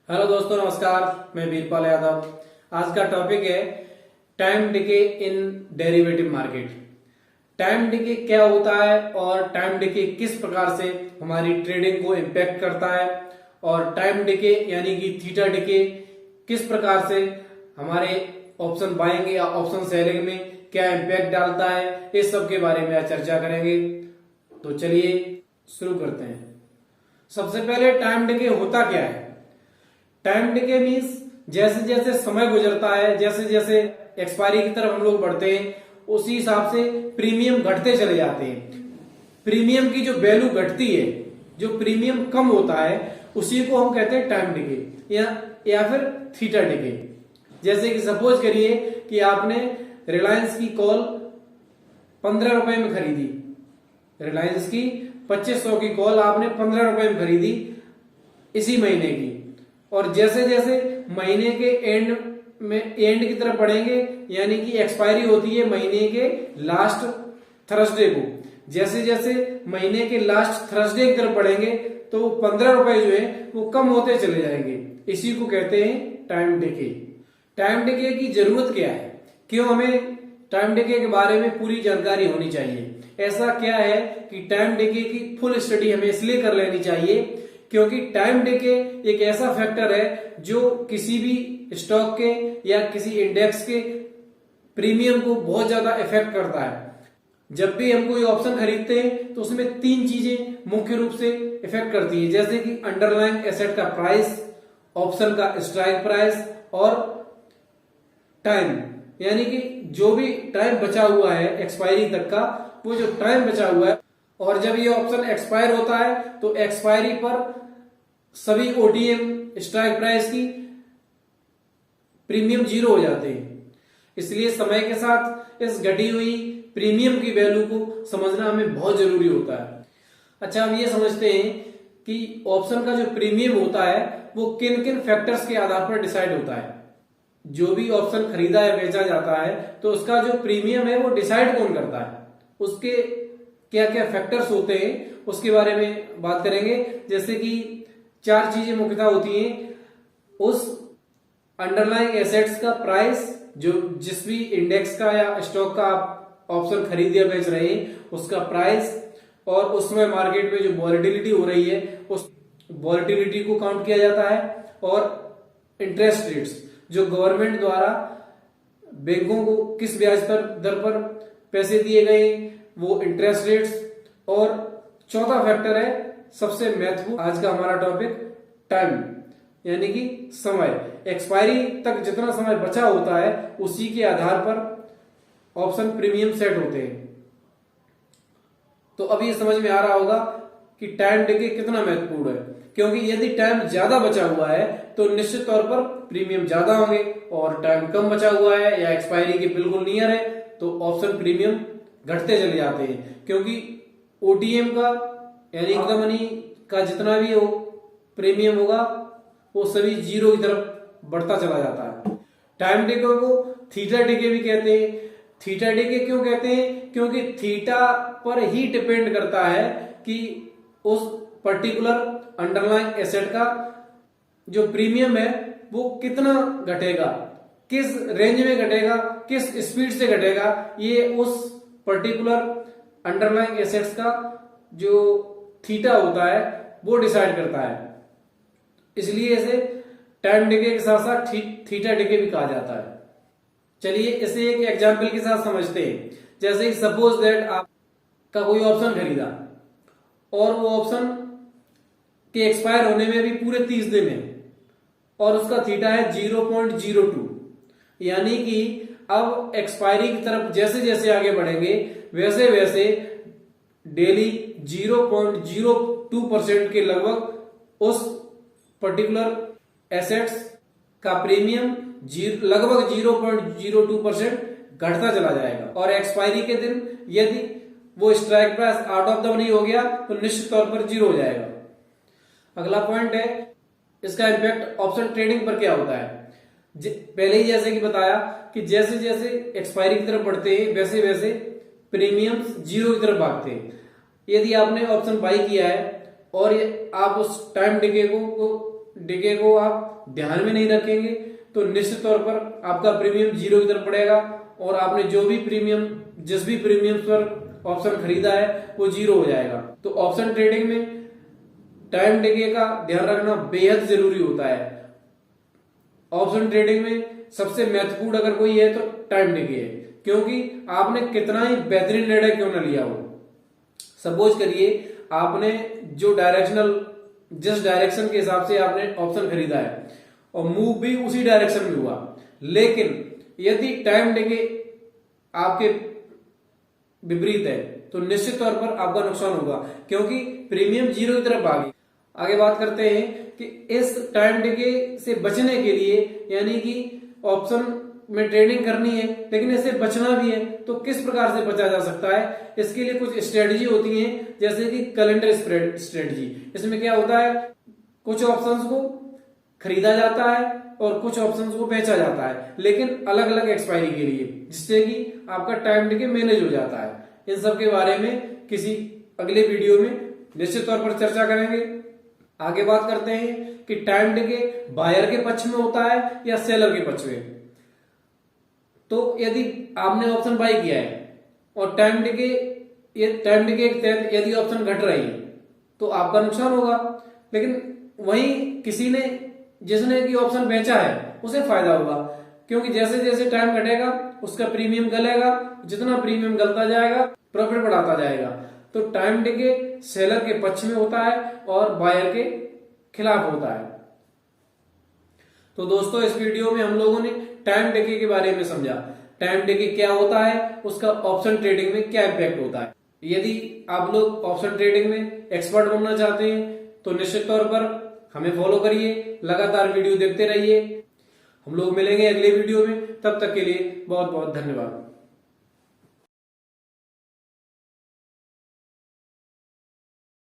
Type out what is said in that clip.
Hello दोस्तों, नमस्कार। मैं वीरपाल यादव। आज का टॉपिक है टाइम डिके इन डेरिवेटिव मार्केट। टाइम डिके क्या होता है और टाइम डिके किस प्रकार से हमारी ट्रेडिंग को इम्पैक्ट करता है, और टाइम डिके यानी कि थीटा डिके किस प्रकार से हमारे ऑप्शन बाइंग या ऑप्शन सेलिंग में क्या इम्पैक्ट डालता है, इस सब के बारे में आज चर्चा करेंगे। तो चलिए शुरू करते हैं। सबसे पहले टाइम डिके होता क्या है। टाइम डिके मीन्स जैसे जैसे समय गुजरता है, जैसे जैसे एक्सपायरी की तरफ हम लोग बढ़ते हैं, उसी हिसाब से प्रीमियम घटते चले जाते हैं। प्रीमियम की जो वैल्यू घटती है, जो प्रीमियम कम होता है, उसी को हम कहते हैं टाइम डिके या फिर थीटा डिके। जैसे कि सपोज करिए कि आपने रिलायंस की कॉल 15 रुपए में खरीदी। रिलायंस की 2500 की कॉल आपने 15 रुपए में खरीदी इसी महीने की, और जैसे जैसे महीने के एंड की तरफ बढ़ेंगे, यानी कि एक्सपायरी होती है महीने के लास्ट थर्सडे को, जैसे जैसे महीने के लास्ट थर्सडे की तरफ बढ़ेंगे तो 15 रुपए जो है वो कम होते चले जाएंगे। इसी को कहते हैं टाइम डिके। टाइम डिके की जरूरत क्या है, क्यों हमें टाइम डिके के बारे में पूरी जानकारी होनी चाहिए। ऐसा क्या है कि टाइम डिके की फुल स्टडी हमें इसलिए कर लेनी चाहिए क्योंकि टाइम डिके एक ऐसा फैक्टर है जो किसी भी स्टॉक के या किसी इंडेक्स के प्रीमियम को बहुत ज्यादा इफेक्ट करता है। जब भी हम कोई ऑप्शन खरीदते हैं तो उसमें तीन चीजें मुख्य रूप से इफेक्ट करती है, जैसे कि अंडरलाइंग एसेट का प्राइस, ऑप्शन का स्ट्राइक प्राइस और टाइम, यानी कि जो भी टाइम बचा हुआ है एक्सपायरी तक का, वो जो टाइम बचा हुआ है। और जब ये ऑप्शन एक्सपायर होता है तो एक्सपायरी पर सभी ओटीएम स्ट्राइक प्राइस की प्रीमियम जीरो हो जाते हैं। इसलिए समय के साथ इस घटी हुई प्रीमियम की वैल्यू को समझना हमें बहुत जरूरी होता है। अच्छा, अब ये समझते हैं कि ऑप्शन का जो प्रीमियम होता है वो किन किन फैक्टर्स के आधार पर डिसाइड होता है। जो भी ऑप्शन खरीदा या बेचा जाता है तो उसका जो प्रीमियम है वो डिसाइड कौन करता है, उसके क्या क्या फैक्टर्स होते हैं उसके बारे में बात करेंगे। जैसे कि चार चीजें मुख्यतः होती हैं। उस अंडरलाइंग एसेट्स का प्राइस, जो जिस भी इंडेक्स का या स्टॉक का आप ऑप्शन खरीद या बेच रहे हैं उसका प्राइस, और उसमें मार्केट में जो वॉलेटिलिटी हो रही है उस वॉलेटिलिटी को काउंट किया जाता है, और इंटरेस्ट रेट्स, जो गवर्नमेंट द्वारा बैंकों को किस ब्याज दर पर पैसे दिए गए, वो इंटरेस्ट रेट्स। और चौथा फैक्टर है सबसे महत्वपूर्ण आज का हमारा टॉपिक, टाइम, यानी कि समय। एक्सपायरी तक जितना समय बचा होता है उसी के आधार पर ऑप्शन प्रीमियम सेट होते हैं। तो अब ये समझ में आ रहा होगा कि टाइम डिके कितना महत्वपूर्ण है, क्योंकि यदि टाइम ज्यादा बचा हुआ है तो निश्चित तौर पर प्रीमियम ज्यादा होंगे, और टाइम कम बचा हुआ है या एक्सपायरी के बिल्कुल नियर है तो ऑप्शन प्रीमियम घटते चले जाते हैं, क्योंकि ओटीएम का यानी इन द मनी का जितना भी वो प्रीमियम होगा वो सभी जीरो की तरफ बढ़ता चला जाता है। टाइम डिके को थीटा डिके भी कहते हैं। थीटा डिके क्यों कहते हैं, क्योंकि थीटा पर ही डिपेंड करता है कि उस पर्टिकुलर अंडरलाइंग एसेट का जो प्रीमियम है वो कितना घटेगा, किस रेंज में घटेगा, किस स्पीड से घटेगा, ये उस पर्टिकुलर अंडरलाइंग एसेट्स का जो थीटा होता है वो डिसाइड करता है। इसलिए इसे टाइम डिके के साथ साथ थीटा डिके भी कहा जाता है। चलिए इसे एक एग्जांपल के साथ समझते हैं। जैसे सपोज दैट आपका कोई ऑप्शन खरीदा और वो ऑप्शन के एक्सपायर होने में भी पूरे 30 दिन है, और उसका थीटा है 0.02, यानी कि अब एक्सपायरी की तरफ जैसे जैसे आगे बढ़ेंगे वैसे वैसे डेली 0.02% के लगभग उस पर्टिकुलर एसेट्स का प्रीमियम लगभग 0.02% घटता चला जाएगा, और एक्सपायरी के दिन यदि वो strike price out of the money हो गया तो निश्चित तौर पर जीरो हो जाएगा। अगला पॉइंट है इसका इम्पैक्ट ऑप्शन ट्रेडिंग पर क्या होता है। पहले ही जैसे कि बताया कि जैसे जैसे एक्सपायरी की तरफ बढ़ते हैं वैसे वैसे प्रीमियम्स जीरो की तरफ भागते हैं। यदि आपने ऑप्शन बाई किया है और आप उस टाइम डिके को डिके को आप ध्यान में नहीं रखेंगे तो निश्चित तौर पर आपका प्रीमियम जीरो की तरफ पड़ेगा और आपने जो भी प्रीमियम जिस भी प्रीमियम पर ऑप्शन खरीदा है वो जीरो हो जाएगा। तो ऑप्शन ट्रेडिंग में टाइम डिके का ध्यान रखना बेहद जरूरी होता है। ऑप्शन ट्रेडिंग में सबसे महत्वपूर्ण अगर कोई है तो टाइम डिके है, क्योंकि आपने कितना ही बेहतरीन निर्णय क्यों ना लिया हो। सपोज करिए आपने जिस डायरेक्शन के हिसाब से आपने ऑप्शन खरीदा है और मूव भी उसी डायरेक्शन में हुआ, लेकिन यदि टाइम डिके आपके विपरीत है तो निश्चित तौर पर आपका नुकसान होगा, क्योंकि प्रीमियम जीरो की तरफ आ गई। आगे बात करते हैं कि इस टाइम डिके से बचने के लिए, यानी कि ऑप्शन में ट्रेडिंग करनी है लेकिन इससे बचना भी है, तो किस प्रकार से बचा जा सकता है। इसके लिए कुछ स्ट्रेटजी होती हैं, जैसे कि कैलेंडर स्ट्रेटजी। इसमें क्या होता है, कुछ ऑप्शंस को खरीदा जाता है और कुछ ऑप्शंस को बेचा जाता है, लेकिन अलग अलग एक्सपायरी के लिए, जिससे कि आपका टाइम डिके मैनेज हो जाता है। इन सब के बारे में किसी अगले वीडियो में निश्चित तौर पर चर्चा करेंगे। आगे बात करते हैं कि टाइम डिके बायर के पक्ष में होता है या सेलर के पक्ष में। तो यदि आपने ऑप्शन बाय किया है और टाइम डिके के तहत यदि ऑप्शन घट रही है तो आपका नुकसान होगा, लेकिन वहीं जिसने की ऑप्शन बेचा है उसे फायदा होगा, क्योंकि जैसे जैसे टाइम घटेगा उसका प्रीमियम गलेगा, जितना प्रीमियम गलता जाएगा प्रॉफिट बढ़ाता जाएगा। तो टाइम डिके सेलर के पक्ष में होता है और बायर के खिलाफ होता है। तो दोस्तों इस वीडियो में हम लोगों ने टाइम डिके के बारे में समझा, टाइम डिके क्या होता है, उसका ऑप्शन ट्रेडिंग में क्या इम्पैक्ट होता है। यदि आप लोग ऑप्शन ट्रेडिंग में एक्सपर्ट बनना चाहते हैं तो निश्चित तौर पर हमें फॉलो करिए, लगातार वीडियो देखते रहिए। हम लोग मिलेंगे अगले वीडियो में, तब तक के लिए बहुत बहुत धन्यवाद।